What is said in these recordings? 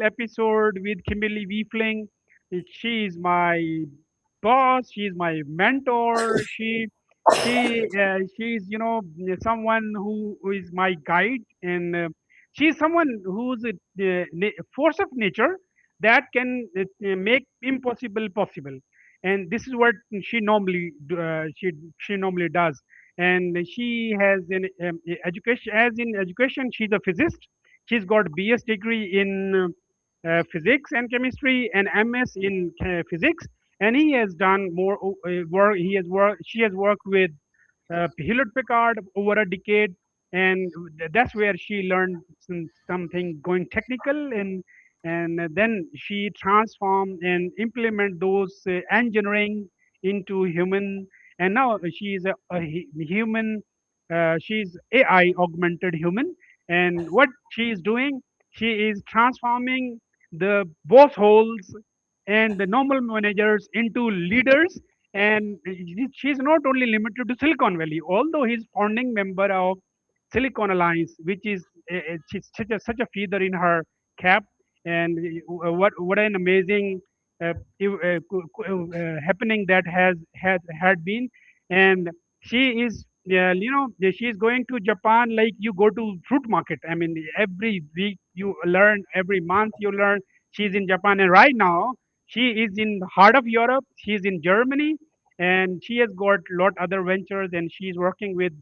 episode with Kimberly Wiefling. She is my boss. She is my mentor. She's someone who is my guide, and she's someone who's a force of nature that can make impossible possible. And this is what she normally does. And she has an education. As in education, she's a physicist. She's got BS degree in physics and chemistry and MS in physics. And he has done more work. She has worked with Hewlett Packard over a decade, and that's where she learned something going technical, and then she transformed and implement those engineering into human. And now she is a human. She's AI augmented human, and what she is doing, she is transforming the boss holes and the normal managers into leaders. And she's not only limited to Silicon Valley, although he's founding member of Silicon Alliance, which is she's such a feather in her cap. And what an amazing happening that had been. And she is she is going to Japan like you go to fruit market. I mean, every week you learn, every month you learn. She's in Japan, and right now she is in the heart of Europe. She's in Germany, and she has got lot other ventures, and she's working with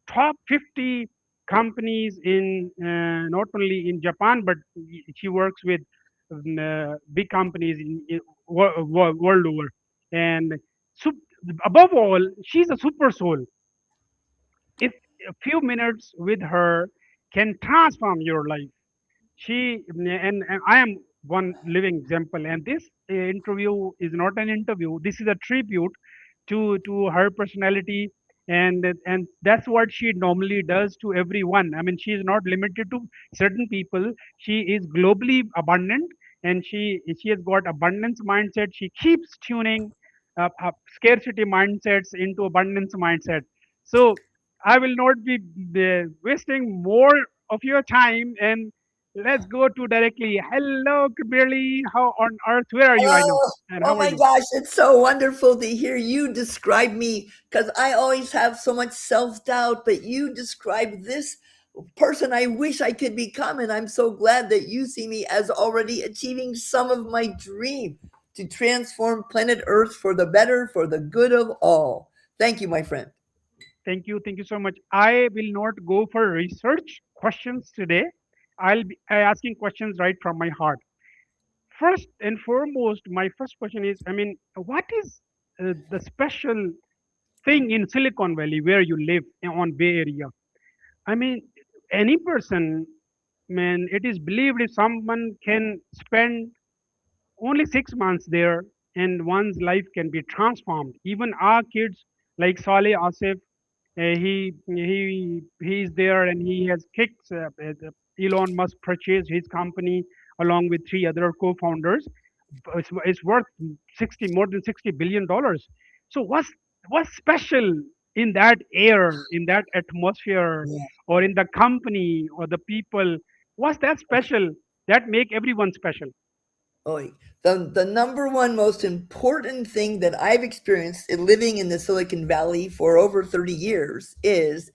top 50 companies in not only in Japan, but she works with big companies in world over. And sup- above all, she's a super soul. If a few minutes with her can transform your life, and I am one living example. And this interview is not an interview. This is a tribute to her personality, and that's what she normally does to everyone. I mean, she is not limited to certain people. She is globally abundant, and she has got abundance mindset. She keeps tuning scarcity mindsets into abundance mindset. So I will not be wasting more of your time, and let's go to directly. Hello, Kimberly. How on earth? Where are you right now? Oh, And oh how are my you? gosh, it's so wonderful to hear you describe me because I always have so much self doubt, but you describe this person I wish I could become. And I'm so glad that you see me as already achieving some of my dream to transform planet Earth for the better, for the good of all. Thank you, my friend. Thank you. Thank you so much. I will not go for research questions today. I'll be asking questions right from my heart. First and foremost, my first question is, I mean, what is the special thing in Silicon Valley where you live on Bay Area? I mean, any person, man, it is believed if someone can spend only 6 months there and one's life can be transformed. Even our kids, like Saleh Asif, he's there, and he has kicked Elon Musk purchased his company along with three other co-founders. It's worth 60 more than $60 billion. So what's special in that air, in that atmosphere, Yeah. or in the company or the people? What's that special that make everyone special? Oh, the number one most important thing that I've experienced in living in the Silicon Valley for over 30 years is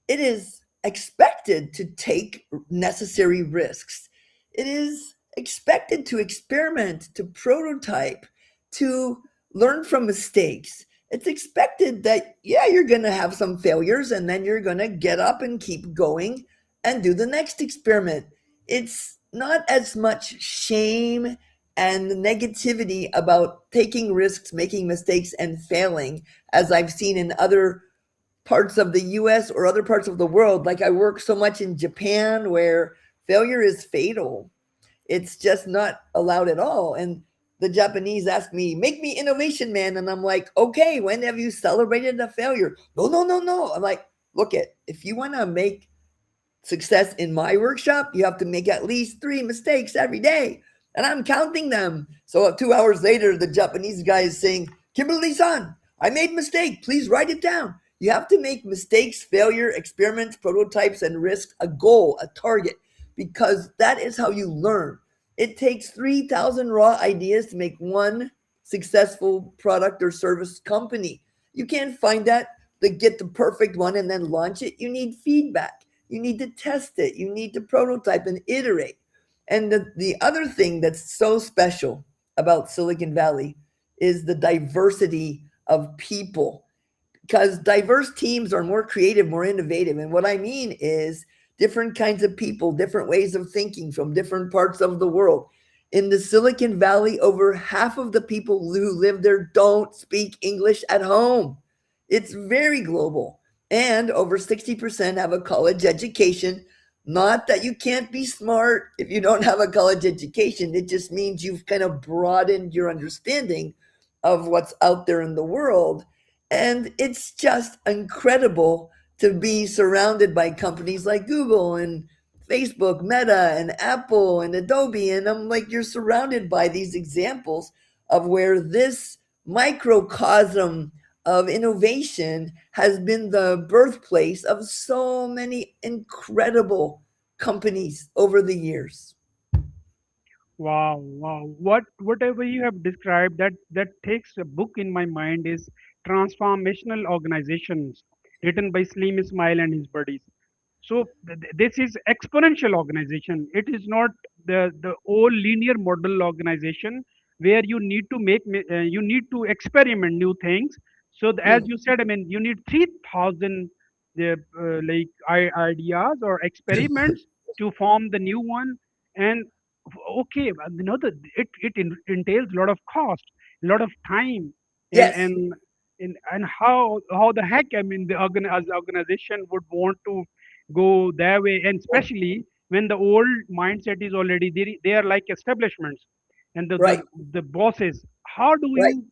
it is expected to take necessary risks. It is expected to experiment, to prototype, to learn from mistakes. It's expected that, yeah, you're going to have some failures and then you're going to get up and keep going and do the next experiment. It's not as much shame and negativity about taking risks, making mistakes, and failing as I've seen in other parts of the US or other parts of the world. Like I work so much in Japan where failure is fatal. It's just not allowed at all. And the Japanese ask me, make me innovation man. And I'm like, okay, when have you celebrated a failure? No, no, no, no. I'm like, look at if you want to make success in my workshop, you have to make at least 3 mistakes every day. And I'm counting them. So 2 hours later, the Japanese guy is saying, Kimberly-san, I made a mistake. Please write it down. You have to make mistakes, failure, experiments, prototypes, and risks a goal, a target, because that is how you learn. It takes 3,000 raw ideas to make one successful product or service company. You can't find that to get the perfect one and then launch it. You need feedback. You need to test it. You need to prototype and iterate. And the other thing that's so special about Silicon Valley is the diversity of people, because diverse teams are more creative, more innovative. And what I mean is different kinds of people, different ways of thinking from different parts of the world. In the Silicon Valley, over half of the people who live there don't speak English at home. It's very global. And over 60% have a college education. Not that you can't be smart if you don't have a college education, it just means you've kind of broadened your understanding of what's out there in the world. And it's just incredible to be surrounded by companies like Google and Facebook, Meta, and Apple, and Adobe. And I'm like, you're surrounded by these examples of where this microcosm of innovation has been the birthplace of so many incredible companies over the years. Wow, wow. Whatever you have described, that takes a book in my mind is Transformational Organizations, written by Slim Ismail and his buddies. So this is exponential organization. It is not the old linear model organization where you need to you need to experiment new things. So as Mm. you said, I mean, you need 3,000 ideas or experiments to form the new one. And okay, you know, entails a lot of cost, a lot of time, and Yes, and and how the heck, I mean, as the organization would want to go their way, and especially when the old mindset is already there, they are like establishments, and right, the bosses. How do right. you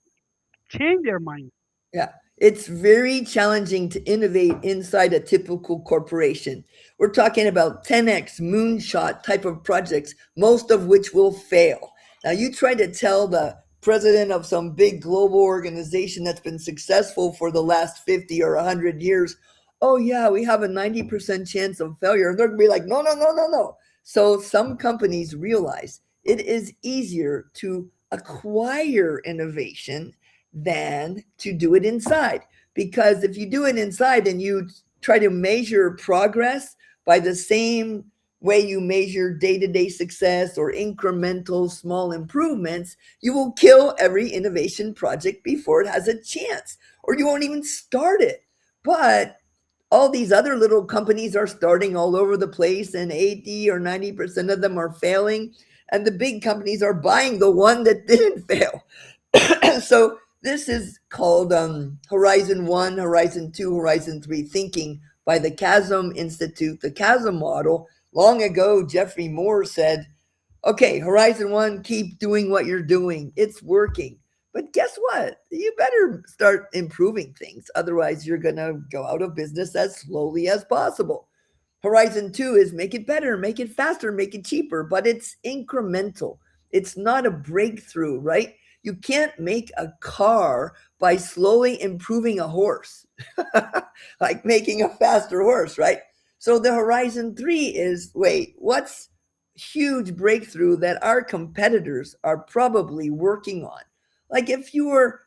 change their mind? Yeah, it's very challenging to innovate inside a typical corporation. We're talking about 10x moonshot type of projects, most of which will fail. Now, you try to tell the president of some big global organization that's been successful for the last 50 or 100 years, oh, yeah, we have a 90% chance of failure. And they're going to be like, no, no, no, no, no. So, some companies realize it is easier to acquire innovation than to do it inside. Because if you do it inside and you try to measure progress by the same way you measure day to day success or incremental small improvements, you will kill every innovation project before it has a chance, or you won't even start it. But all these other little companies are starting all over the place, and 80 or 90% of them are failing. And the big companies are buying the one that didn't fail. So this is called Horizon 1, Horizon 2, Horizon 3 thinking by the Chasm Institute, the Chasm model. Long ago, Jeffrey Moore said, okay, Horizon 1, keep doing what you're doing. It's working. But guess what? You better start improving things. Otherwise, you're going to go out of business as slowly as possible. Horizon 2 is make it better, make it faster, make it cheaper, but it's incremental. It's not a breakthrough, right? You can't make a car by slowly improving a horse, like making a faster horse, right? So the Horizon 3 is wait, what's huge breakthrough that our competitors are probably working on? Like if you were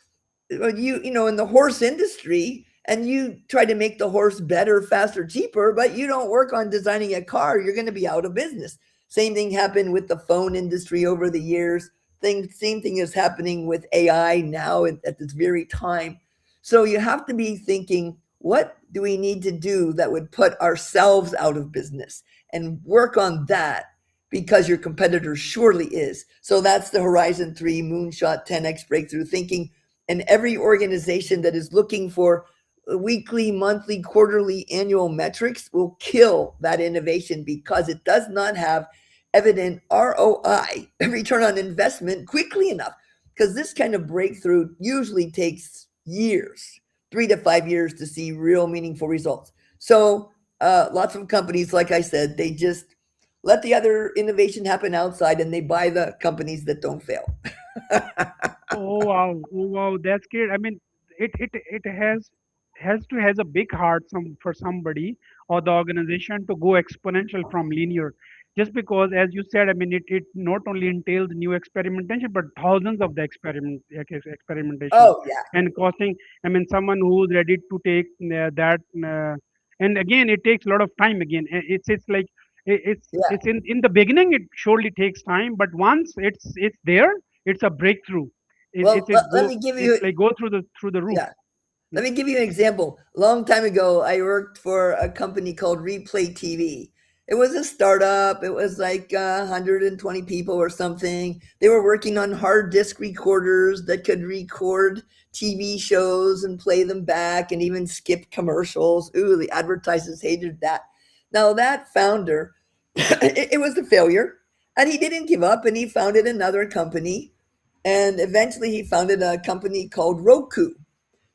in the horse industry and you try to make the horse better, faster, cheaper, but you don't work on designing a car, you're going to be out of business. Same thing happened with the phone industry over the years. Same thing is happening with AI now at this very time. So you have to be thinking, what do we need to do that would put ourselves out of business and work on that because your competitor surely is. So that's the Horizon 3 moonshot 10x breakthrough thinking. And every organization that is looking for weekly, monthly, quarterly, annual metrics will kill that innovation because it does not have evident ROI, return on investment, quickly enough. Because this kind of breakthrough usually takes years, 3 to 5 years to see real meaningful results. So, lots of companies, like I said, they just let the other innovation happen outside and they buy the companies that don't fail. Oh wow, oh wow, that's great. I mean, it has a big heart some for somebody or the organization to go exponential from linear. just because, as you said, I mean, it not only entails new experimentation, but thousands of the experimentations, Oh yeah. and costing. I mean, someone who's ready to take that, and again, it takes a lot of time. Again, it's like Yeah. it's in the beginning, it surely takes time, but once it's there, it's a breakthrough. Well, let me give It's you, like go through the roof. yeah. Let me give you an example. A long time ago, I worked for a company called Replay TV. It was a startup. It was like 120 people or something. They were working on hard disk recorders that could record TV shows and play them back and even skip commercials. Ooh, the advertisers hated that. Now, that founder, it was a failure. And he didn't give up and he founded another company. And eventually, he founded a company called Roku.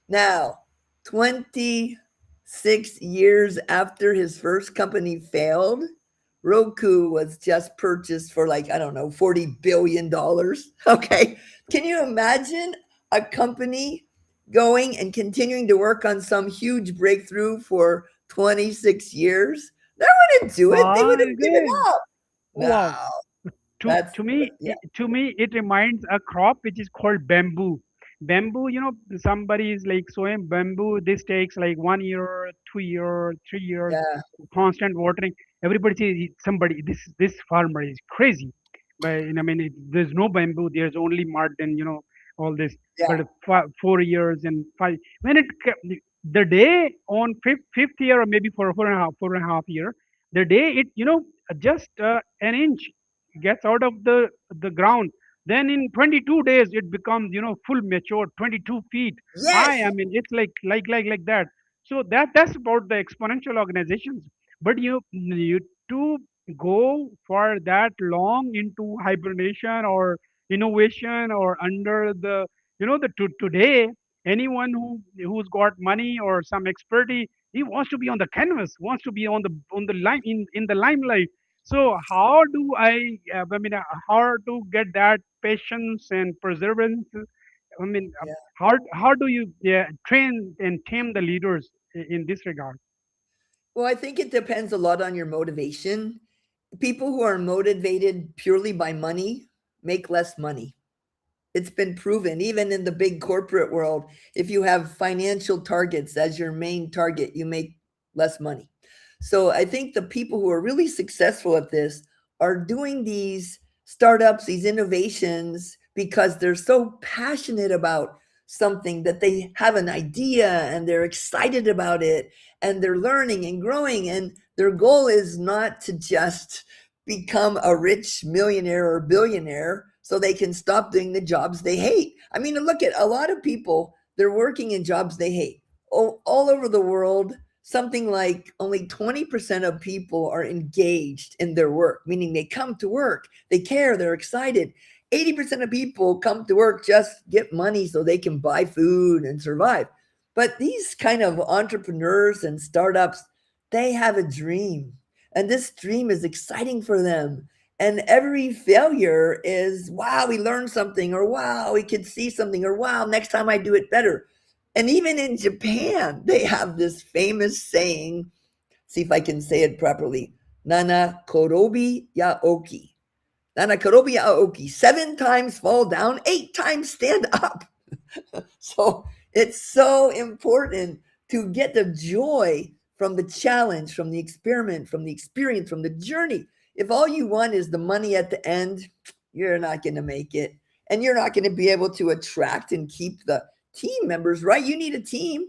Now, 26 years after his first company failed, Roku was just purchased for like, I don't know, $40 billion. Okay. Can you imagine a company going and continuing to work on some huge breakthrough for 26 years? They wouldn't do it. They would Wow, have given good. up. Oh, wow. No, that's, yeah, To me it reminds a crop which is called bamboo. Bamboo, somebody is like sowing bamboo. This takes like 1 year, 2 year, 3 years, yeah, constant watering. Everybody says somebody this farmer is crazy, but I mean there's no bamboo, there's only mud and all this. yeah. But 4 years and five, when the day on fifth year, or maybe for 4.5 year, the day it just an inch gets out of the ground, then in 22 days it becomes full mature, 22 feet high. Yes, I mean, it's like that. So that's about the exponential organizations. But you to go for that long into hibernation or innovation, or under the today, anyone who's got money or some expertise, he wants to be on the canvas, wants to be on the line, in the limelight. So how do I mean, how to get that patience and perseverance? I mean, yeah. how do you train and tame the leaders in this regard? Well, I think it depends a lot on your motivation. People who are motivated purely by money make less money. It's been proven, even in the big corporate world, if you have financial targets as your main target, you make less money. So I think the people who are really successful at this are doing these startups, these innovations, because they're so passionate about something that they have an idea and they're excited about it and they're learning and growing. And their goal is not to just become a rich millionaire or billionaire so they can stop doing the jobs they hate. I mean, look at a lot of people, they're working in jobs they hate. All over the world, something like only 20% of people are engaged in their work, meaning they come to work, they care, they're excited. 80% of people come to work just get money so they can buy food and survive. But these kind of entrepreneurs and startups, they have a dream. And this dream is exciting for them. And every failure is, wow, we learned something, or wow, we could see something, or wow, next time I do it better. And even in Japan, they have this famous saying, see if I can say it properly, Nana korobi ya oki. Nana korobi ya oki. 7 times fall down, 8 times stand up. So it's so important to get the joy from the challenge, from the experiment, from the experience, from the journey. If all you want is the money at the end, you're not going to make it. And you're not going to be able to attract and keep the team members, right? You need a team.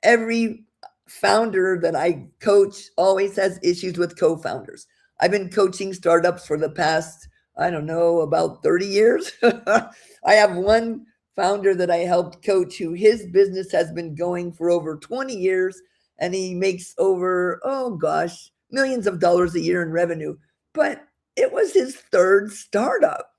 Every founder that I coach always has issues with co founders. I've been coaching startups for the past, I don't know, about 30 years. I have one founder that I helped coach who his business has been going for over 20 years and he makes over, oh gosh, millions of dollars a year in revenue. But it was his third startup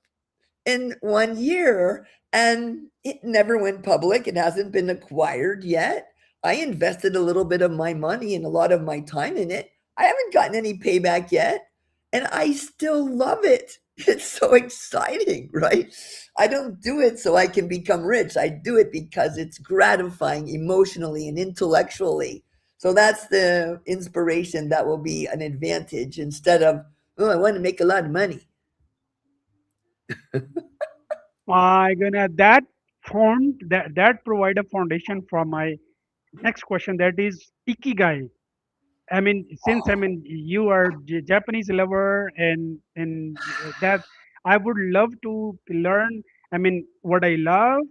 in 1 year and it never went public. It hasn't been acquired yet. I invested a little bit of my money and a lot of my time in it. I haven't gotten any payback yet. And I still love it. It's so exciting, right? I don't do it so I can become rich. I do it because it's gratifying emotionally and intellectually. So that's the inspiration that will be an advantage instead of, Oh, I want to make a lot of money. I gonna that formed that provide a foundation for my next question. That is Ikigai. I mean, since I mean you are Japanese lover, and that I would love to learn. I mean, what I love,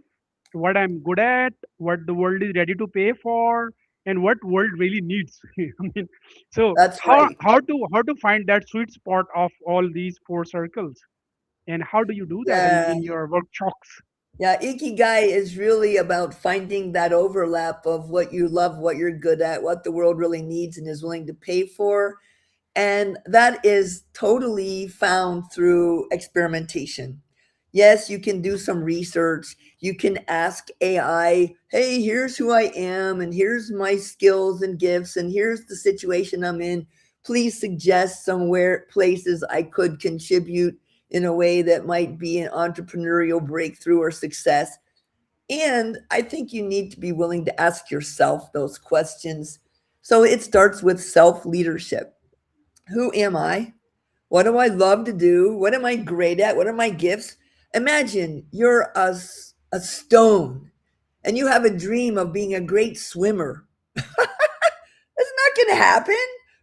what I'm good at, what the world is ready to pay for, and what world really needs. I mean, so That's right. how to find that sweet spot of all these four circles, and how do you do that Yeah. in your workshops? Yeah, Ikigai is really about finding that overlap of what you love, what you're good at, what the world really needs and is willing to pay for. And that is totally found through experimentation. Yes, you can do some research. You can ask AI, hey, here's who I am, and here's my skills and gifts, and here's the situation I'm in. Please suggest somewhere places I could contribute in a way that might be an entrepreneurial breakthrough or success. And I think you need to be willing to ask yourself those questions. So it starts with self leadership. Who am I? What do I love to do? What am I great at? What are my gifts? Imagine you're a stone and you have a dream of being a great swimmer. That's not going to happen,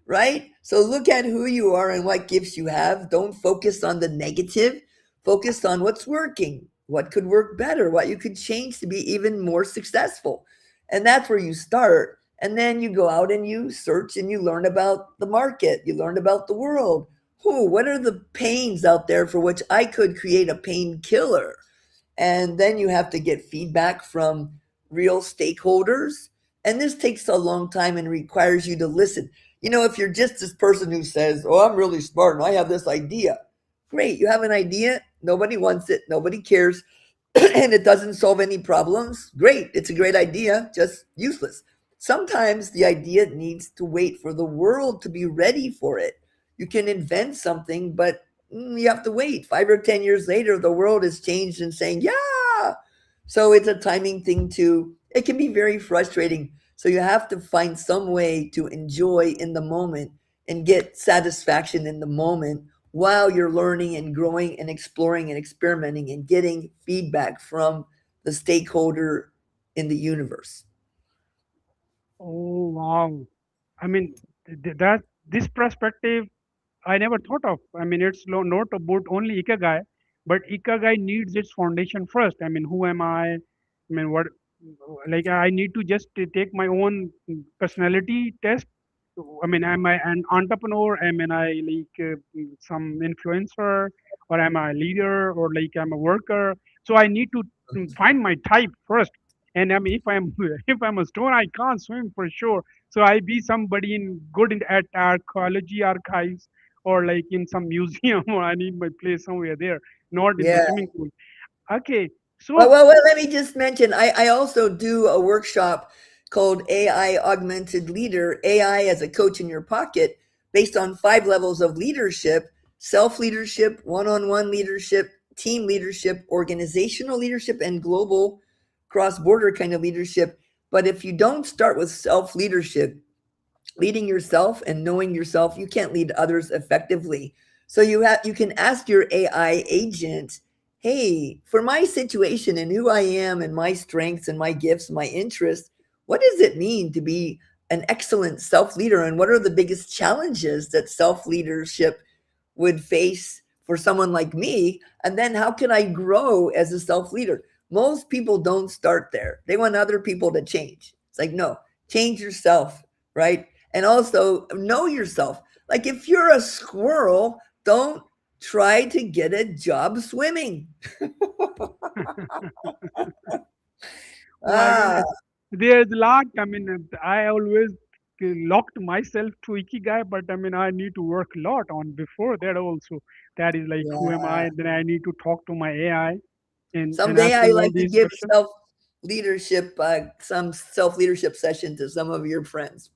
right? So look at who you are and what gifts you have. Don't focus on the negative. Focus on what's working, what could work better, what you could change to be even more successful. And that's where you start. And then you go out and you search and you learn about the market, you learn about the world. What are the pains out there for which I could create a painkiller? And then you have to get feedback from real stakeholders. And this takes a long time and requires you to listen. If you're just this person who says, oh, I'm really smart and I have this idea, great. You have an idea, nobody wants it, nobody cares, and it doesn't solve any problems. Great. It's a great idea, just useless. Sometimes the idea needs to wait for the world to be ready for it. You can invent something, but you have to wait. 5 or 10 years later, the world has changed and saying, yeah. So it's a timing thing too. It can be very frustrating. So you have to find some way to enjoy in the moment and get satisfaction in the moment while you're learning and growing and exploring and experimenting and getting feedback from the stakeholder in the universe. Oh wow! I mean, that this perspective I never thought of. I mean, it's not about only Ikigai, but Ikigai needs its foundation first. I mean, who am I? I mean, what, like, I need to just take my own personality test. I mean, am I an entrepreneur? Am I like some influencer? Or am I a leader? Or like I'm a worker? So I need to find my type first. And I mean, if I'm if I'm a stone, I can't swim for sure. So I be somebody in good in at archaeology archives or like in some museum, or I need my place somewhere there, not in the Yeah. swimming pool. Okay, Well, so well, well, let me just mention I also do a workshop called AI Augmented Leader, AI as a coach in your pocket, based on 5 levels of leadership: self leadership, one on one leadership, team leadership, organizational leadership, and global cross border kind of leadership. But if you don't start with self leadership, leading yourself and knowing yourself, you can't lead others effectively. So you can ask your AI agent, hey, for my situation and who I am and my strengths and my gifts, my interests, what does it mean to be an excellent self leader, and what are the biggest challenges that self leadership would face for someone like me? And then how can I grow as a self leader? Most people don't start there. They want other people to change. It's like, no, change yourself, right? And also know yourself. Like if you're a squirrel, don't try to get a job swimming. my Ah, goodness, there's a lot. I mean, I always locked myself to Ikigai, but I mean, I need to work a lot on before that also. That is like, who am yeah. I? Then I need to talk to my AI and Someday ask I him all like to these give questions. some self leadership session to some of your friends.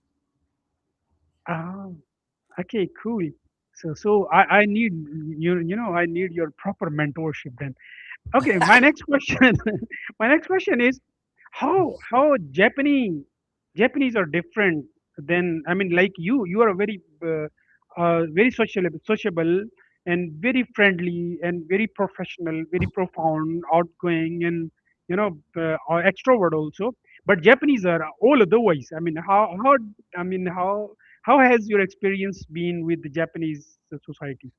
Ah, okay, cool. So I need I need your proper mentorship then. Okay, my next question my next question is how Japanese are different than, I mean, like you are a very very sociable, and very friendly, and very professional, very profound, outgoing, and are extrovert also. But Japanese are all otherwise. I mean, how has your experience been with the Japanese society?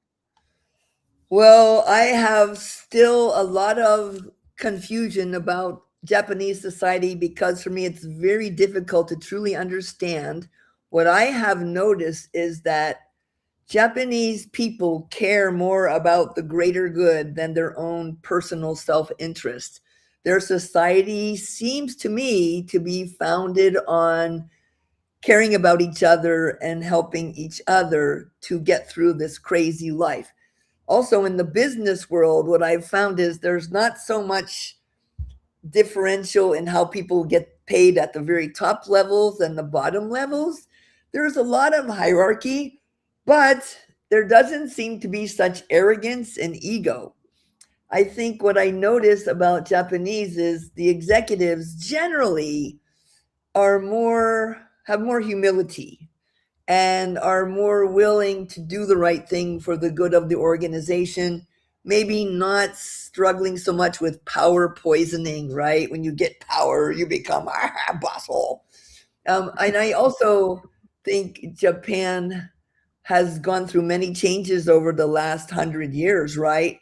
Well, I have still a lot of confusion about Japanese society because for me it's very difficult to truly understand. What I have noticed is that Japanese people care more about the greater good than their own personal self interest. Their society seems to me to be founded on caring about each other and helping each other to get through this crazy life. Also, in the business world, what I've found is there's not so much differential in how people get paid at the very top levels and the bottom levels. There's a lot of hierarchy, but there doesn't seem to be such arrogance and ego. I think what I notice about Japanese is the executives generally are more have more humility and are more willing to do the right thing for the good of the organization. Maybe not struggling so much with power poisoning, right? When you get power, you become a bosshole. And I also think Japan has gone through many changes over the last 100 years, right?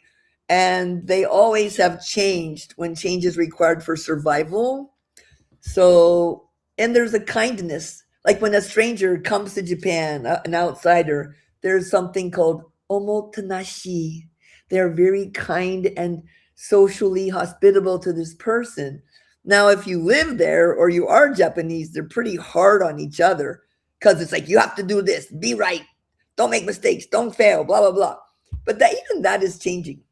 And they always have changed when change is required for survival. So, and there's a kindness. Like when a stranger comes to Japan, an outsider, there's something called omotenashi. They're very kind and socially hospitable to this person. Now, if you live there or you are Japanese, they're pretty hard on each other because it's like you have to do this, be right, don't make mistakes, don't fail, blah blah blah. But that even that is changing.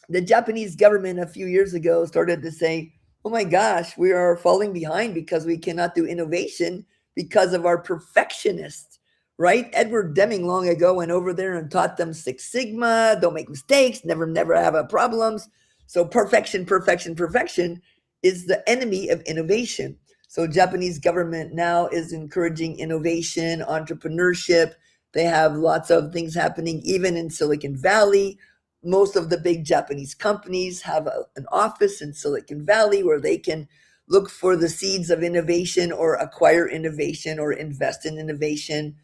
The Japanese government a few years ago started to say, oh my gosh, we are falling behind because we cannot do innovation because of our perfectionists, right? Edward Deming long ago went over there and taught them Six Sigma, don't make mistakes, never have a problems. So perfection, perfection, perfection is the enemy of innovation. So Japanese government now is encouraging innovation, entrepreneurship. They have lots of things happening even in Silicon Valley. Most of the big Japanese companies have an office in Silicon Valley where they can look for the seeds of innovation or acquire innovation or invest in innovation.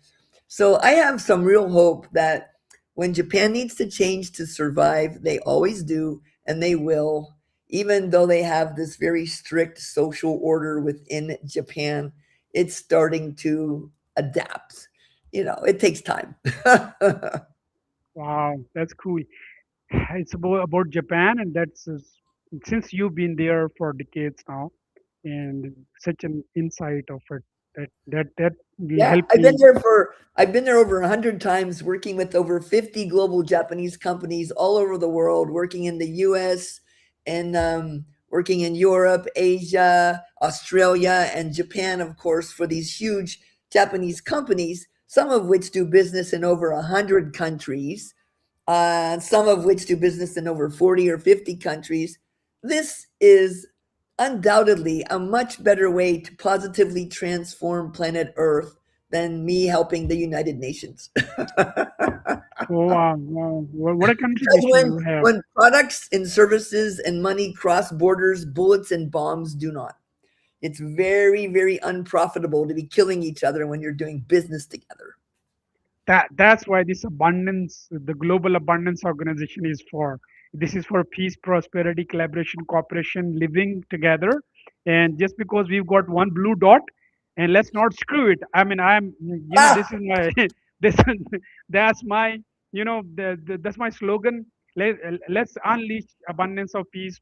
So I have some real hope that when Japan needs to change to survive, they always do, and they will, even though they have this very strict social order within Japan. It's starting to adapt. It takes time. Wow, that's cool. It's about Japan, and since you've been there for decades now, and such an insight of it that will Yeah, help me. I've been there over 100 times working with over 50 global Japanese companies all over the world, working in the US and working in Europe, Asia, Australia, and Japan, of course, for these huge Japanese companies, some of which do business in over 100 countries, some of which do business in over 40 or 50 countries. This is undoubtedly a much better way to positively transform planet Earth than me helping the United Nations. Oh, wow, wow, what a Because contribution when you have. when products and services and money cross borders, bullets and bombs do not. It's very, very unprofitable to be killing each other when you're doing business together. That's why this abundance, the global abundance organization, is for. This is for peace, prosperity, collaboration, cooperation, living together. And just because we've got one blue dot, and let's not screw it. I mean, this Ah, is my this that's my that's my slogan. Let's unleash abundance of peace.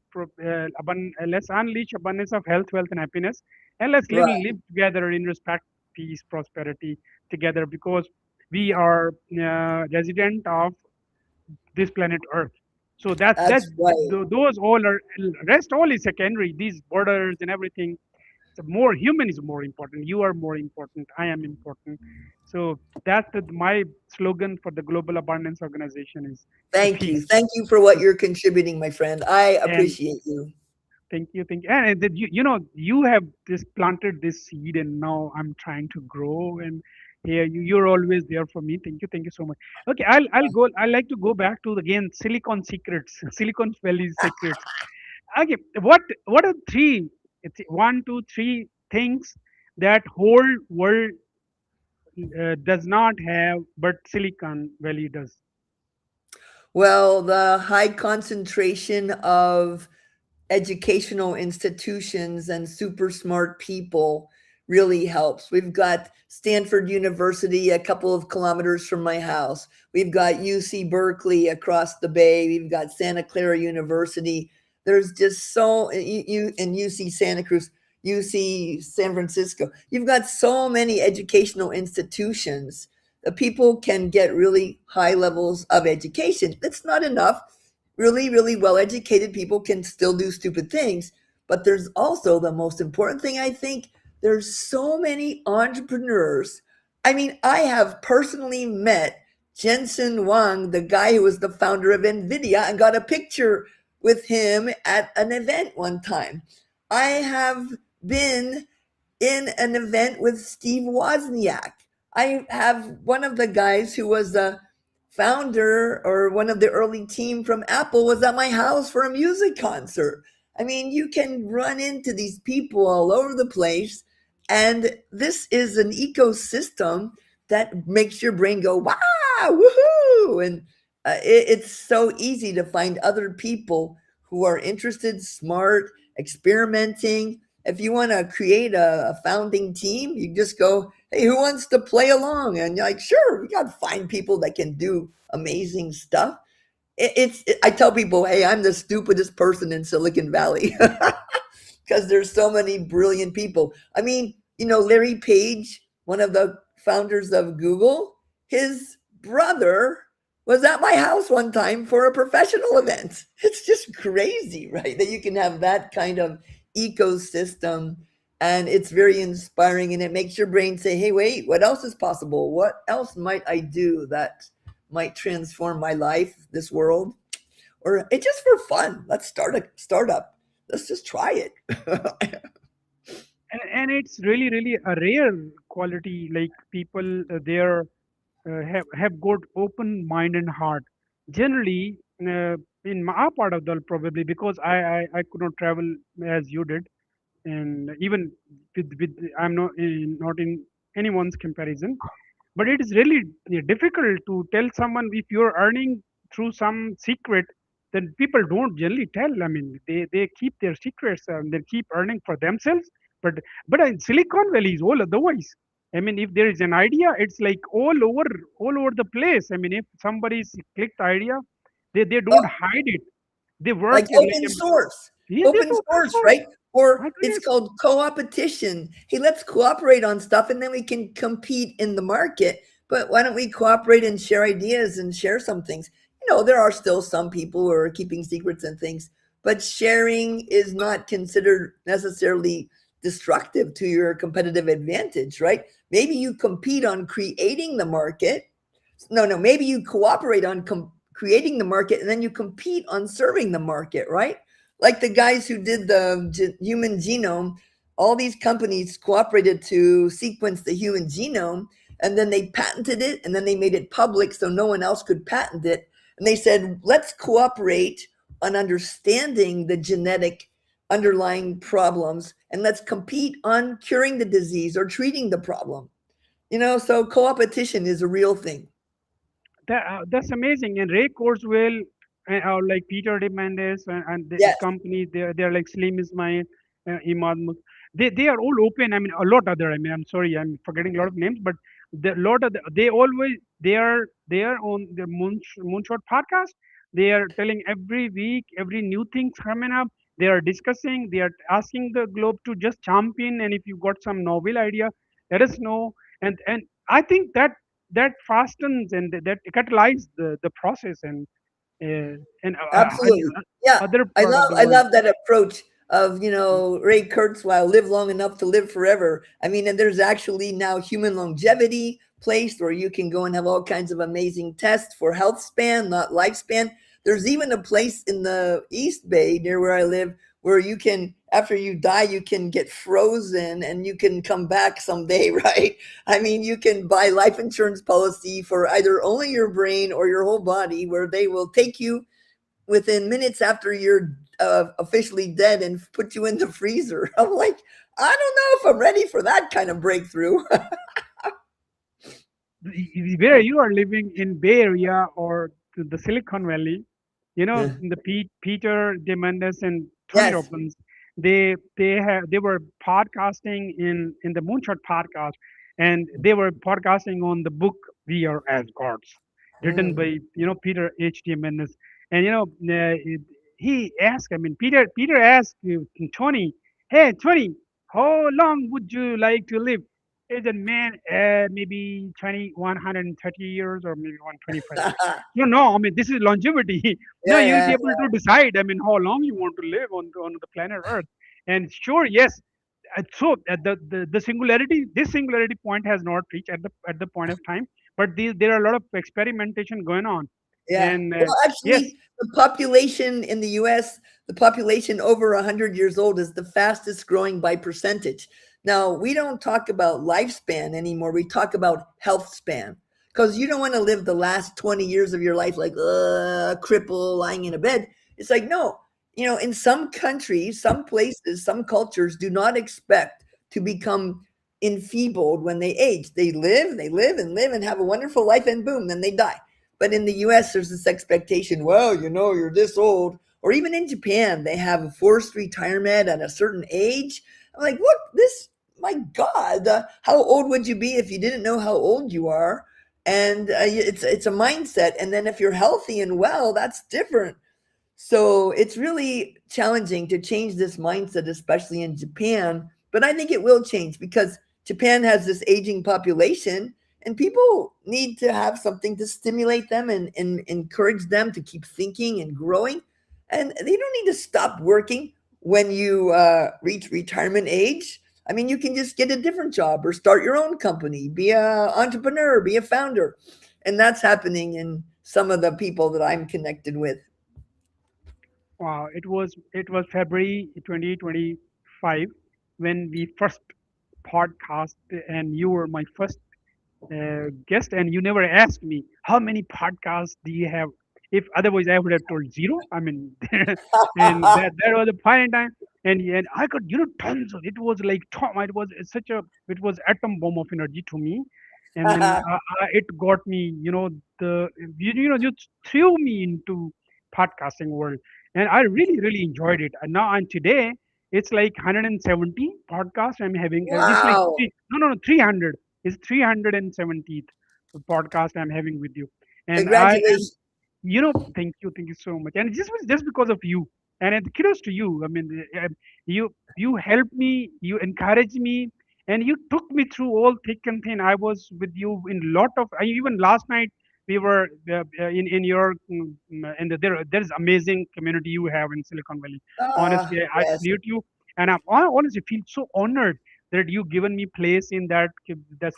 Let's unleash abundance of health, wealth, and happiness, and let's right. live together in respect, peace, prosperity together, because we are resident of this planet Earth. So That's right. those all are, rest all is secondary. These borders and everything. So more human is more important. You are more important. I am important. So my slogan for the Global Abundance Organization is the Thank you. peace. Thank you for what you're contributing, my friend. I And appreciate you. thank you, and that you have this planted this seed, and now I'm trying to grow, and Yeah, you're always there for me. Thank you so much. Okay, I'll go. I like to go back to again Silicon secrets, Silicon Valley secrets. Okay, what are three, it's one, two, three things that whole world does not have, but Silicon Valley does? Well, the high concentration of educational institutions and super smart people really helps. We've got Stanford University a couple of kilometers from my house. We've got UC Berkeley across the bay. We've got Santa Clara University. There's just so you and UC Santa Cruz, UC San Francisco. You've got so many educational institutions that people can get really high levels of education. It's not enough. Really, really well educated people can still do stupid things. But there's also the most important thing, I think. There's so many entrepreneurs. I mean, I have personally met Jensen Huang, the guy who was the founder of NVIDIA, and got a picture with him at an event one time. I have been in an event with Steve Wozniak. I have one of the guys who was a founder or one of the early team from Apple was at my house for a music concert. I mean, you can run into these people all over the place. And this is an ecosystem that makes your brain go, wow, woohoo. And it's so easy to find other people who are interested, smart, experimenting. If you want to create a founding team, you just go, hey, who wants to play along? And you're like, sure, we got to find people that can do amazing stuff. I tell people, hey, I'm the stupidest person in Silicon Valley because there's so many brilliant people. I mean, Larry Page, one of the founders of Google, his brother was at my house one time for a professional event. It's just crazy, right? That you can have that kind of ecosystem, and it's very inspiring, and it makes your brain say, hey, wait, what else is possible? What else might I do that might transform my life, this world? Or it's just for fun. Let's start a startup. Let's just try it. And it's really, really a rare quality. Like people there have got open mind and heart. Generally, in my part of the world, probably because I could not travel as you did, and even with I'm not in anyone's comparison, but it is really difficult to tell someone if you're earning through some secret. Then people don't generally tell. I mean, they keep their secrets and they keep earning for themselves. But in Silicon Valley is all otherwise. I mean, if there is an idea, it's like all over the place. I mean, if somebody's clicked idea, they don't hide it. They work Like like, open source. yeah, Open that's open source, source. right? Or My it's goodness. called coopetition. Hey, let's cooperate on stuff and then we can compete in the market. But why don't we cooperate and share ideas and share some things? There are still some people who are keeping secrets and things, but sharing is not considered necessarily destructive to your competitive advantage, right? Maybe you compete on creating the market. No, maybe you cooperate on creating the market and then you compete on serving the market, right? Like the guys who did the human genome, all these companies cooperated to sequence the human genome, and then they patented it, and then they made it public so no one else could patent it. And they said, let's cooperate on understanding the genetic underlying problems, and let's compete on curing the disease or treating the problem. So coopetition is a real thing. That's amazing. And Ray Kurzweil, or like Peter Diamandis, and the Yes, company, they're like Slim Ismail, Imad they are all open. I mean, a lot other. I mean, I'm sorry, I'm forgetting a lot of names, but the lot of they always they are on the Moonshot podcast. They are telling every week, every new things coming up. They are discussing. They are asking the globe to just jump in, and if you got some novel idea, let us know. And I think that fastens and that catalyzes the process and absolutely. Yeah, other I part of love the I world. love that approach of Ray Kurzweil, live long enough to live forever. I mean, and there's actually now human longevity place where you can go and have all kinds of amazing tests for health span, not lifespan. There's even a place in the East Bay near where I live where you can after you die, you can get frozen and you can come back someday, right? I mean, you can buy life insurance policy for either only your brain or your whole body, where they will take you within minutes after you're officially dead and put you in the freezer. I'm like, I don't know if I'm ready for that kind of breakthrough. Where you are living in Bay Area or the Silicon Valley, the Peter Diamandis and Tony Yes. Robbins, they were podcasting in the Moonshot podcast, and they were podcasting on the book We Are as Gods, written Mm. by Peter H. Diamandis, and he asked. I mean, Peter asked Tony, "Hey Tony, how long would you like to live?" Is a man, maybe 130 years or maybe 125 years. No, I mean, this is longevity. No, Yeah, you'll yeah. be able to decide, I mean, how long you want to live on the planet Earth. And sure, yes. The singularity, this singularity point has not reached at the point of time, but there are a lot of experimentation going on. Yeah. And Well, yes, actually, the population in the US, the population over 100 years old is the fastest growing by percentage. Now, we don't talk about lifespan anymore. We talk about health span because you don't want to live the last 20 years of your life like a cripple lying in a bed. It's like, no, in some countries, some places, some cultures do not expect to become enfeebled when they age. They live and live and have a wonderful life, and boom, then they die. But in the US, there's this expectation, well, you're this old. Or even in Japan, they have a forced retirement at a certain age. I'm like, look, my God, how old would you be if you didn't know how old you are? And it's a mindset. And then if you're healthy and well, that's different. So it's really challenging to change this mindset, especially in Japan. But I think it will change because Japan has this aging population and people need to have something to stimulate them and encourage them to keep thinking and growing. And they don't need to stop working when you reach retirement age. I mean, you can just get a different job or start your own company, be an entrepreneur, be a founder. And that's happening in some of the people that I'm connected with. wow, it was February 2025 when we first podcast, and you were my first guest, and you never asked me how many podcasts do you have. If otherwise, I would have told zero. I mean, and that was the point in time, and I got tons of. It was like Tom. It was atom bomb of energy to me, and then it got me. The you threw me into podcasting world, and I really enjoyed it. And today it's like 170 podcasts I'm having. It's like Wow. no, 300. It's 370th podcast I'm having with you, and I am, Congratulations. thank you so much. And this was just because of you, and kudos to you. I mean, you helped me, you encouraged me, and you took me through all thick and thin. I was with you in lot of. Even last night we were in your and there's amazing community you have in Silicon Valley. Honestly, I Yes. salute you, and I honestly feel so honored that you given me place in that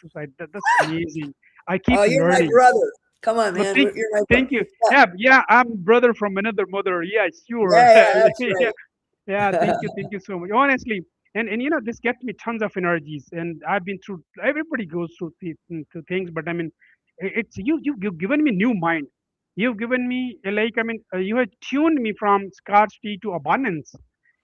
society. That's amazing. I keep Oh, you're my learning. brother. Come on, No, man. You're my brother. thank you. Yeah, Yeah, yeah, I'm brother from another mother. Yeah, sure. yeah, yeah. That's Yeah, yeah, thank you so much. Honestly, and this gets me tons of energies. And I've been through. Everybody goes through through things, but I mean, it's you've given me new mind. You've given me you have tuned me from scarcity to abundance,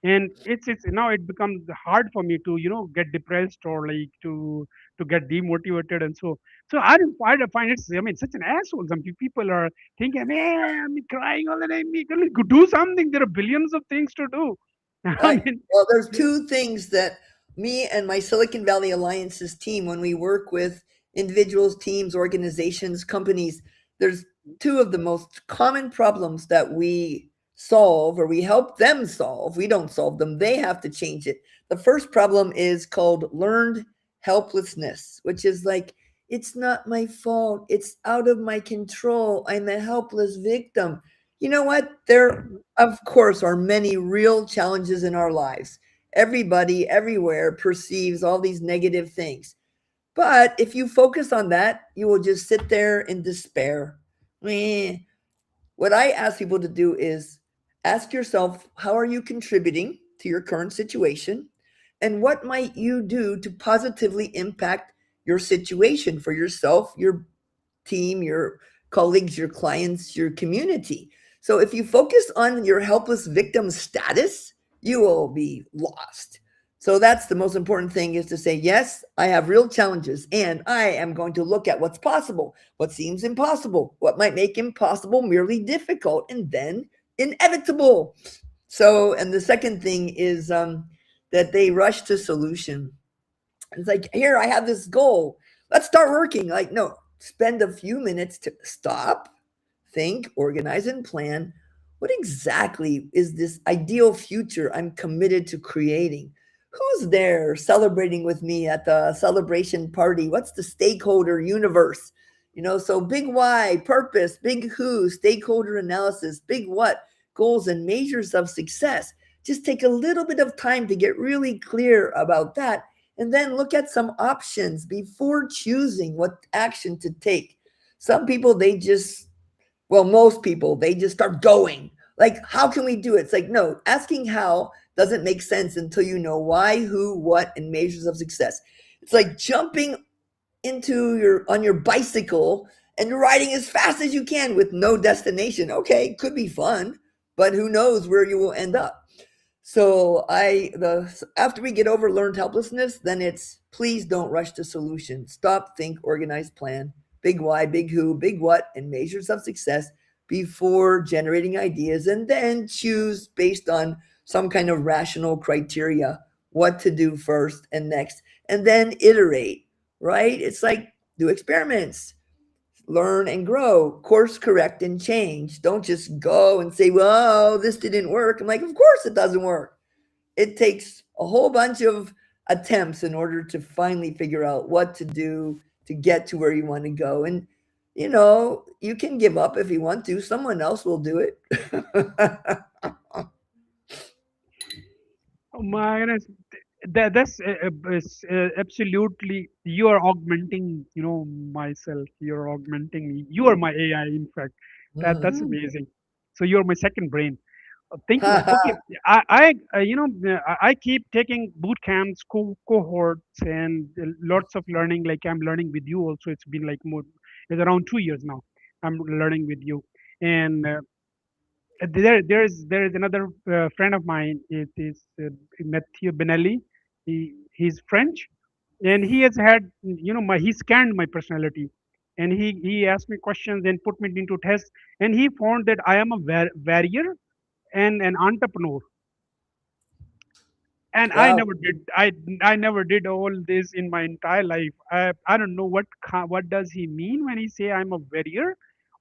and it's now it becomes hard for me to get depressed or like to get demotivated, and so I don't find it's, I mean, such an asshole. Some people are thinking, man, I'm crying all the time. We can do something. There are billions of things to do. I right. mean, Well, there's two things that me and my Silicon Valley Alliance's team, when we work with individuals, teams, organizations, companies, there's two of the most common problems that we solve or we help them solve. We don't solve them, they have to change it. The first problem is called learned helplessness, which is like, it's not my fault. It's out of my control. I'm a helpless victim. You know what? There, of course, are many real challenges in our lives. Everybody, everywhere perceives all these negative things. But if you focus on that, you will just sit there in despair. What I ask people to do is ask yourself, how are you contributing to your current situation? And what might you do to positively impact your situation for yourself, your team, your colleagues, your clients, your community? So if you focus on your helpless victim status, you will be lost. So that's the most important thing, is to say, yes, I have real challenges and I am going to look at what's possible, what seems impossible, what might make impossible merely difficult and then inevitable. So, and the second thing is that they rush to solution. It's like, here, I have this goal. Let's start working. Like, no, spend a few minutes to stop, think, organize, and plan. What exactly is this ideal future I'm committed to creating? Who's there celebrating with me at the celebration party? What's the stakeholder universe? So big why, purpose, big who, stakeholder analysis, big what, goals and measures of success. Just take a little bit of time to get really clear about that, and then look at some options before choosing what action to take. Some people, most people, they just start going. Like, how can we do it? It's like, no, asking how doesn't make sense until you know why, who, what, and measures of success. It's like jumping on your bicycle and riding as fast as you can with no destination. Okay, could be fun, but who knows where you will end up. So after we get over learned helplessness, then it's, please don't rush to solution. Stop, think, organize, plan. Big why, big who, big what, and measures of success before generating ideas, and then choose based on some kind of rational criteria what to do first and next, and then iterate, right? It's like, do experiments, learn and grow, course correct and change. Don't just go and say, well, this didn't work. I'm like, of course it doesn't work. It takes a whole bunch of attempts in order to finally figure out what to do to get to where you want to go. And, you can give up if you want to. Someone else will do it. Oh my goodness, that's absolutely, you are augmenting, myself. You're augmenting me. You are my AI, in fact. That's Mhm. amazing. So you're my second brain. Thinking, okay, I keep taking boot camps, cohorts, and lots of learning. Like I'm learning with you also. It's been like it's around 2 years now. I'm learning with you, and there is another friend of mine. It is Matthew Benelli. He's French, and he has had, he scanned my personality, and he asked me questions and put me into tests, and he found that I am a warrior and an entrepreneur. And Wow. I never did all this in my entire life. I don't know what does he mean when he say I'm a warrior,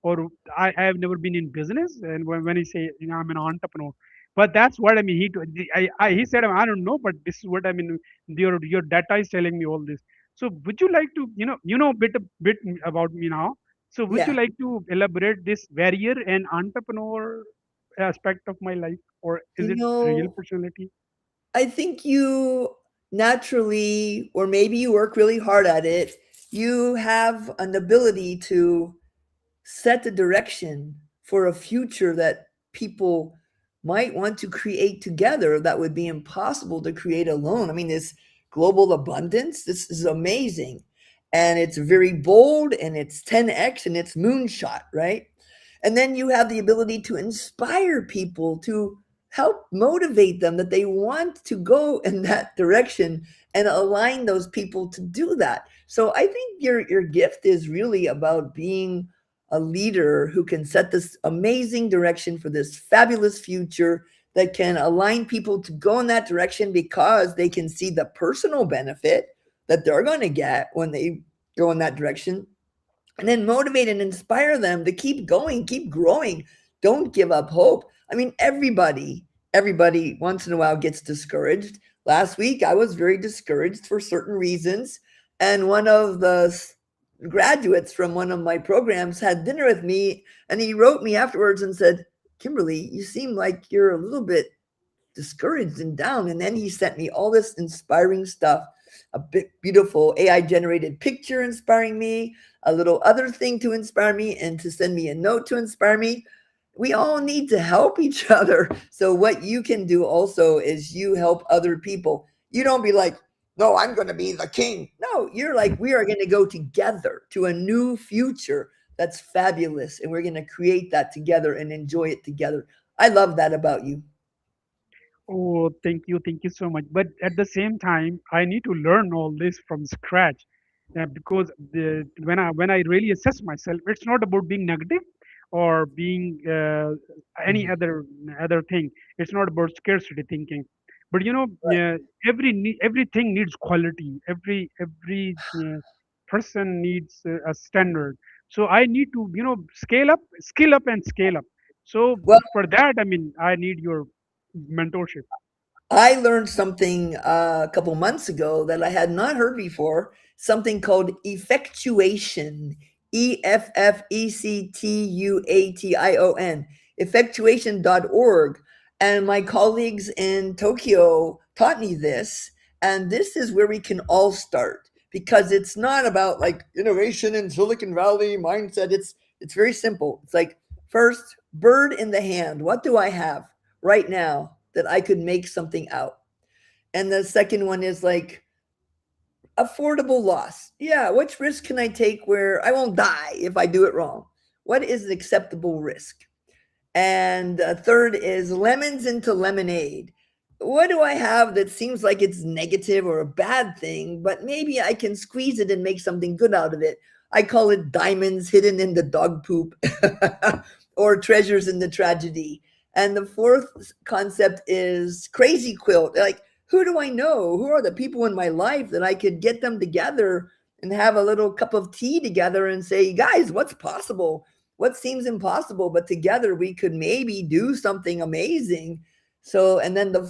or I have never been in business, and when he say, I'm an entrepreneur. But that's what I mean. He said, I don't know, but this is what I mean. Your data is telling me all this. So would you like to, a bit about me now. So would you Yeah. like to elaborate this warrior and entrepreneur aspect of my life, or is You it real know, personality? I think you naturally, or maybe you work really hard at it, you have an ability to set the direction for a future that people might want to create together that would be impossible to create alone. I mean, this global abundance, this is amazing. And it's very bold and it's 10x and it's moonshot, right? And then you have the ability to inspire people, to help motivate them that they want to go in that direction and align those people to do that. So I think your gift is really about being a leader who can set this amazing direction for this fabulous future, that can align people to go in that direction because they can see the personal benefit that they're going to get when they go in that direction, and then motivate and inspire them to keep going, keep growing. Don't give up hope. I mean, everybody once in a while gets discouraged. Last week, I was very discouraged for certain reasons. And one of the graduates from one of my programs had dinner with me, and he wrote me afterwards and said, Kimberly, you seem like you're a little bit discouraged and down. And then he sent me all this inspiring stuff, a big, beautiful AI generated picture inspiring me, a little other thing to inspire me, and to send me a note to inspire me. We all need to help each other. So what you can do also is you help other people. You don't be like, no, I'm going to be the king. No, you're like, we are going to go together to a new future that's fabulous. And we're going to create that together and enjoy it together. I love that about you. Oh, thank you so much. But at the same time, I need to learn all this from scratch, because when I really assess myself, it's not about being negative or being any Mhm. other thing. It's not about scarcity thinking, but everything needs quality. Every person needs a standard. So I need to scale up, skill up, and scale up. So Well, for that, I mean, I need your mentorship. I learned something a couple months ago that I had not heard before, something called effectuation. Effectuation. Effectuation.org. And my colleagues in Tokyo taught me this. And this is where we can all start because it's not about like innovation in Silicon Valley mindset. It's very simple. It's like first, bird in the hand. What do I have right now that I could make something out? And the second one is like affordable loss. Yeah, which risk can I take where I won't die if I do it wrong? What is an acceptable risk? And third is lemons into lemonade. What do I have that seems like it's negative or a bad thing, but maybe I can squeeze it and make something good out of it? I call it diamonds hidden in the dog poop or treasures in the tragedy. And the fourth concept is crazy quilt. Like, who do I know? Who are the people in my life that I could get them together and have a little cup of tea together and say, guys, what's possible? What seems impossible, but together we could maybe do something amazing. So, and then the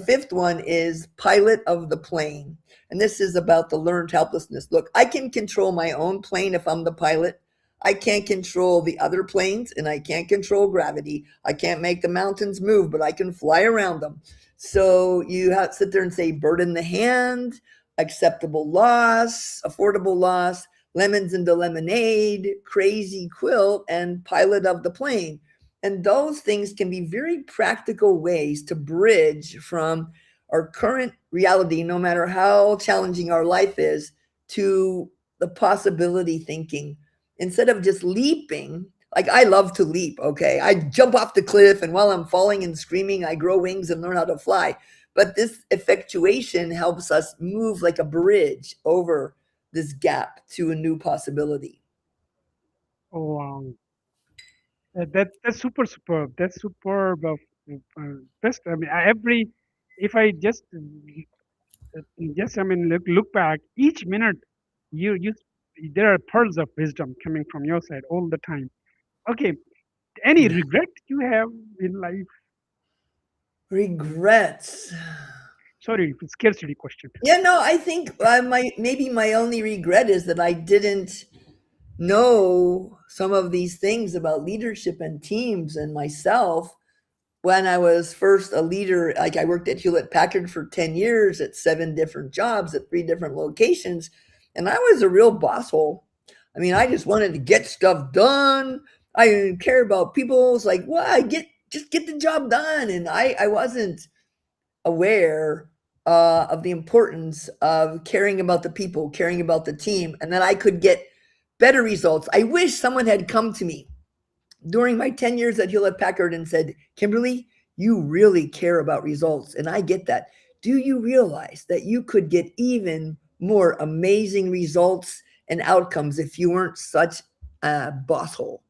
fifth one is pilot of the plane. And this is about the learned helplessness. Look, I can control my own plane if I'm the pilot. I can't control the other planes and I can't control gravity. I can't make the mountains move, but I can fly around them. So you have to sit there and say bird in the hand, acceptable loss, affordable loss, lemons into lemonade, crazy quilt, and pilot of the plane. And those things can be very practical ways to bridge from our current reality, no matter how challenging our life is, to the possibility thinking. Instead of just leaping, like I love to leap, okay? I jump off the cliff, and while I'm falling and screaming, I grow wings and learn how to fly. But this effectuation helps us move like a bridge over this gap to a new possibility. Oh, wow. That's super superb. That's superb. Best. I mean, if I just I mean look back each minute, you there are pearls of wisdom coming from your side all the time. Okay, any regret you have in life? Regrets. Sorry, scarcity question. Yeah, no, I think my maybe my only regret is that I didn't know some of these things about leadership and teams and myself when I was first a leader. Like I worked at Hewlett Packard for 10 years at seven different jobs at three different locations, and I was a real boss hole. I mean, I just wanted to get stuff done. I didn't care about people. It's like, well, I get just get the job done, and I wasn't aware of the importance of caring about the people, caring about the team, and that I could get better results. I wish someone had come to me during my 10 years at Hewlett Packard and said, Kimberly, you really care about results. And I get that. Do you realize that you could get even more amazing results and outcomes if you weren't such a boss hole?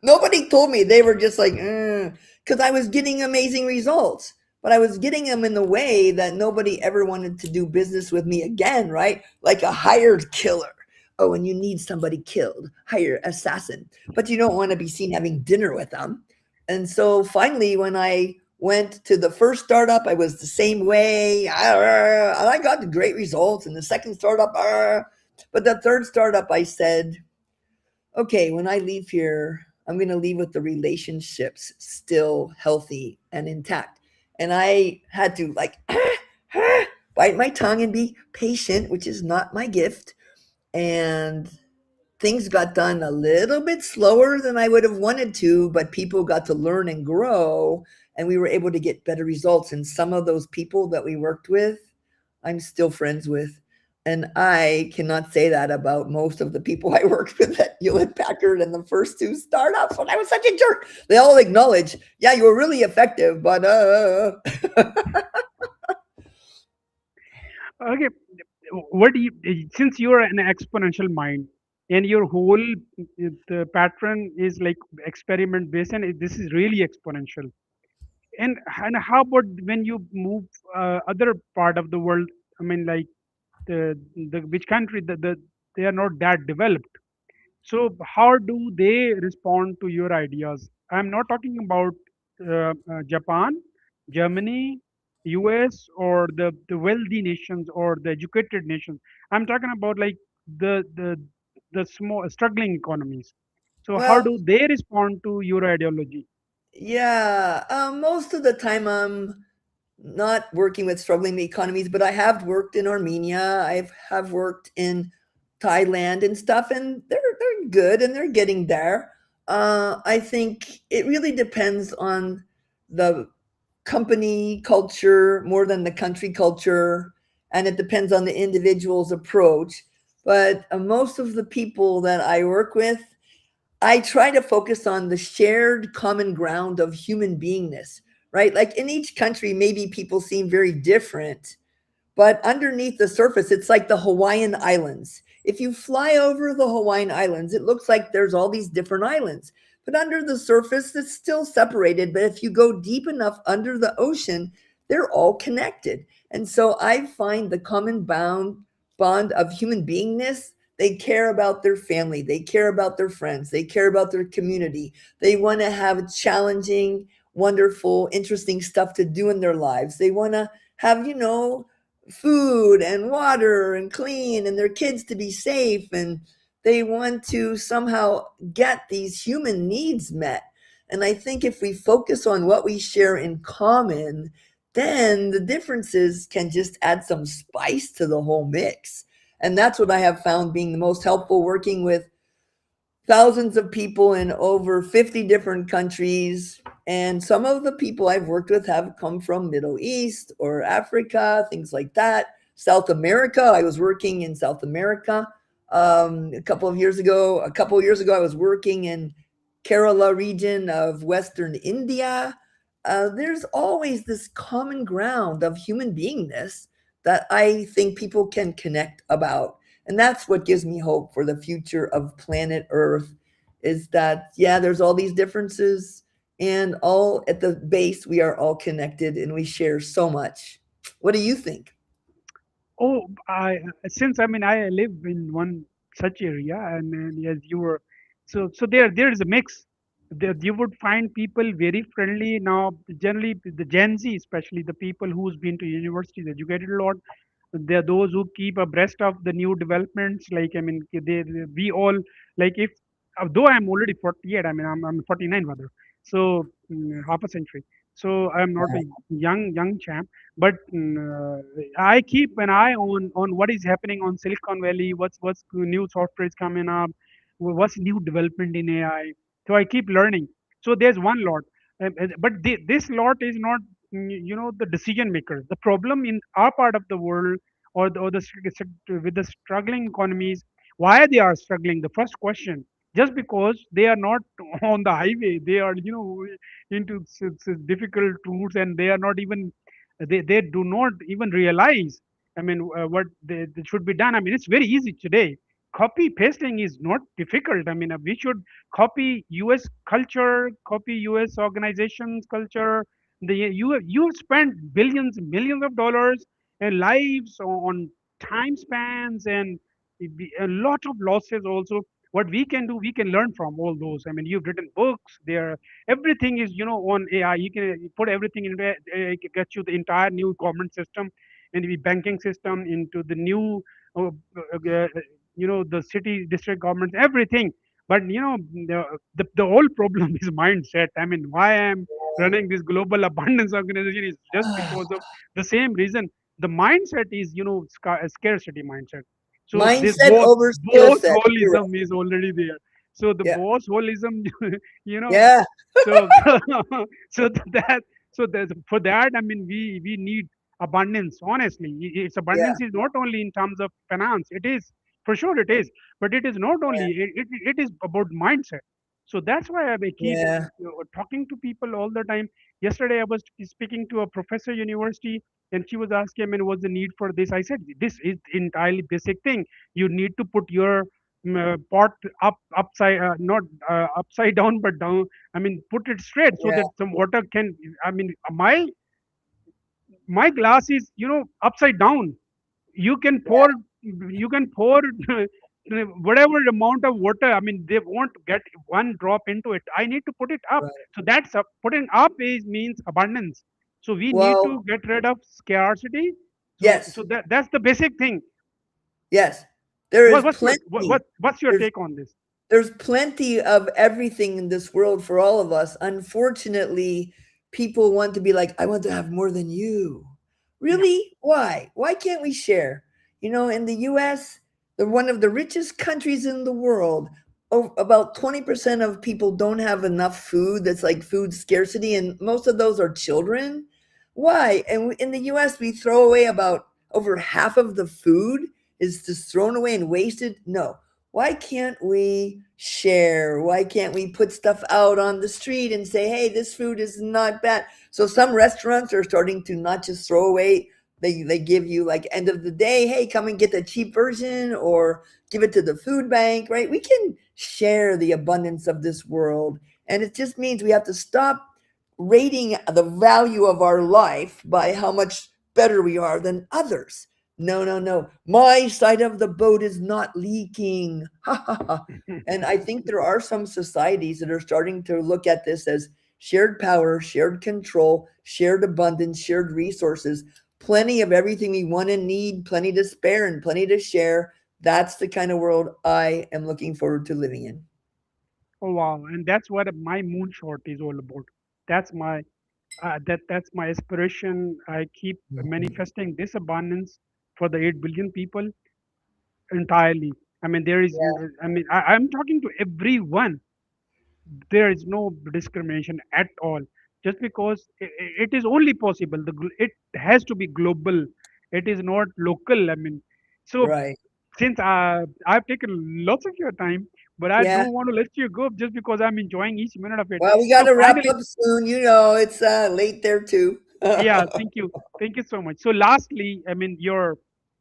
Nobody told me. They were just like, because I was getting amazing results, but I was getting them in the way that nobody ever wanted to do business with me again, right? Like a hired killer. Oh, and you need somebody killed, hire assassin, but you don't want to be seen having dinner with them. And so finally, when I went to the first startup, I was the same way. And I got the great results. And the second startup, but the third startup, I said, okay, when I leave here, I'm going to leave with the relationships still healthy and intact. And I had to like bite my tongue and be patient, which is not my gift. And things got done a little bit slower than I would have wanted to, but people got to learn and grow, and we were able to get better results. And some of those people that we worked with, I'm still friends with. And I cannot say that about most of the people I worked with at Hewlett Packard and the first two startups when I was such a jerk. They all acknowledge, yeah, you were really effective, but Okay, what do you, since you're an exponential mind and your whole the pattern is like experiment based, and this is really exponential. And how about when you move other part of the world? I mean, like the which country they are not that developed. So how do they respond to your ideas? I'm not talking about Japan, Germany, US, or the wealthy nations or the educated nations. I'm talking about like the the the small struggling economies. So how well, do they respond to your ideology? yeah, most of the time I'm not working with struggling economies, but I have worked in Armenia. I have worked in Thailand and stuff, and they're good and they're getting there. I think it really depends on the company culture more than the country culture, and it depends on the individual's approach. But most of the people that I work with, I try to focus on the shared common ground of human beingness, right? Like in each country, maybe people seem very different, but underneath the surface, it's like the Hawaiian Islands. If you fly over the Hawaiian Islands, it looks like there's all these different islands. But under the surface, it's still separated. But if you go deep enough under the ocean, they're all connected. And so I find the common bond of human beingness. They care about their family, they care about their friends, they care about their community. They want to have challenging, wonderful, interesting stuff to do in their lives. They want to have, food and water and clean and their kids to be safe, and they want to somehow get these human needs met. And I think if we focus on what we share in common, then the differences can just add some spice to the whole mix. And that's what I have found being the most helpful, working with thousands of people in over 50 different countries. And some of the people I've worked with have come from Middle East or Africa, things like that. South America, I was working in South America a couple of years ago. A couple of years ago, I was working in Kerala region of Western India. There's always this common ground of human beingness that I think people can connect about. And that's what gives me hope for the future of planet Earth, is that, yeah, there's all these differences, and all at the base, we are all connected and we share so much. What do you think? Oh, since I mean I live in one such area, and as you were, so there is a mix. There you would find people very friendly now. Generally, the Gen Z, especially the people who's been to universities, educated a lot. There are those who keep abreast of the new developments. Like I mean, we all like if though I'm already 48. I mean I'm 49 rather. So half a century. So I'm not a young champ, but I keep an eye on what is happening on Silicon Valley. What's new software is coming up? What's new development in AI? So I keep learning. So there's one lot, but this lot is not the decision makers. The problem in our part of the world, with the struggling economies, why they are struggling. The first question, just because they are not on the highway, they are into difficult routes, and they are not even they do not even realize, I mean, what they should be done. I mean, it's very easy today. Copy pasting is not difficult. I mean, we should copy US culture, copy US organizations culture. You spent billions millions of dollars and lives on time spans, and a lot of losses also. What we can do, we can learn from all those. I mean, you've written books there. Everything is on AI. You can put everything in there. It get you the entire new government system and the banking system into the new uh, the city district governments, everything. But the whole problem is mindset. I mean, why I'm running this global abundance organization is just because of the same reason. The mindset is scarcity mindset. So this Mindset over skill boss set. You're right. holism is already there. So the Yeah. boss holism, you know, Yeah. so so that so that for that, I mean, we need abundance. Honestly, it's Yeah. abundance is not only in terms of finance. It is for sure it is, but it is not only. Yeah. It is about mindset. So that's why I keep Yeah. talking to people all the time. Yesterday, I was speaking to a professor university, and she was asking, I mean, what's the need for this? I said, this is entirely basic thing. You need to put your pot upside, not upside down, but down. I mean, put it straight so Yeah. that some water can. I mean, my glass is upside down. You can Yeah. pour whatever amount of water. I mean, they won't get one drop into it. I need to put it up. Right. So that's putting up is means abundance. So we need Well, to get rid of scarcity. So yes. that's the basic thing. Yes. There is What's your plenty. what's your There's take on this? there's plenty of everything in this world for all of us. Unfortunately, people want to be like, I want to have more than you. Yeah. Really? Why? Why can't we share? In the US, they're one of the richest countries in the world. About 20% of people don't have enough food. That's like food scarcity, and most of those are children. Why? And in the US, we throw away about over half of the food is just thrown away and wasted. No, why can't we share? Why can't we put stuff out on the street and say, hey, this food is not bad? So some restaurants are starting to not just throw away, they give you like end of the day, hey, come and get the cheap version or give it to the food bank, right? We can share the abundance of this world. And it just means we have to stop rating the value of our life by how much better we are than others. No, no, no. My side of the boat is not leaking. Ha ha ha. And I think there are some societies that are starting to look at this as shared power, shared control, shared abundance, shared resources, plenty of everything we want and need, plenty to spare and plenty to share. That's the kind of world I am looking forward to living in. Oh wow, and that's what my moonshot is all about. That's my that's my aspiration. I keep Mhm. manifesting this abundance for the 8 billion people entirely. I mean, there is. Yeah, I mean, I'm talking to everyone. There is no discrimination at all. Just because it is only possible. It has to be global. It is not local. I mean, so right. since I've taken lots of your time, but I Yeah. don't want to let you go just because I'm enjoying each minute of it. Well, we got So to wrap finally, up soon. It's late there too. yeah, thank you so much. So lastly, I mean, your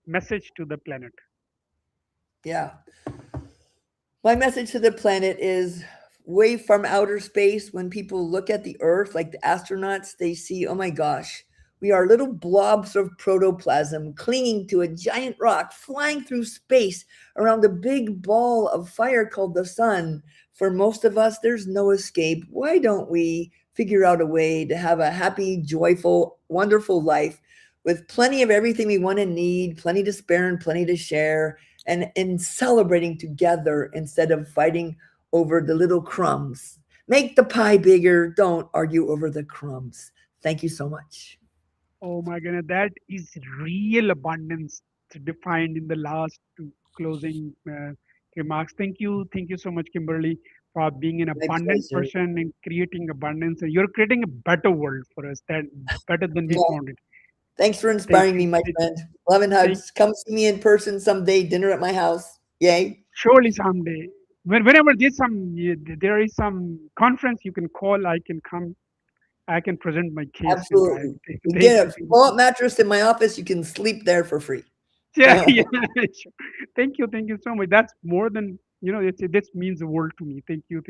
message to the planet. Yeah. My message to the planet is way from outer space. When people look at the Earth, like the astronauts, they see, oh my gosh, we are little blobs of protoplasm clinging to a giant rock, flying through space around a big ball of fire called the sun. For most of us, there's no escape. Why don't we figure out a way to have a happy, joyful, wonderful life with plenty of everything we want and need, plenty to spare and plenty to share? And in celebrating together instead of fighting over the little crumbs. Make the pie bigger. Don't argue over the crumbs. Thank you so much. Oh my goodness, that is real abundance defined in the last two closing remarks. Thank you so much, Kimberly, for being an My abundant pleasure. person and creating abundance. And you're creating a better world for us, that better than we Yeah. found it. Thanks for Thank inspiring you. me, my friend. Love and Thank hugs. Come see me in person someday. Dinner at my house. Yay. surely someday. Whenever there is some conference, you can call. I can come. I can present my case entirely. Absolutely. We Thank get you. a Thank you blow so up much. mattress in my office. You can sleep there for free. Yeah, yeah. Sure. Thank you. Thank you so much. That's more than this means the world to me. Thank you.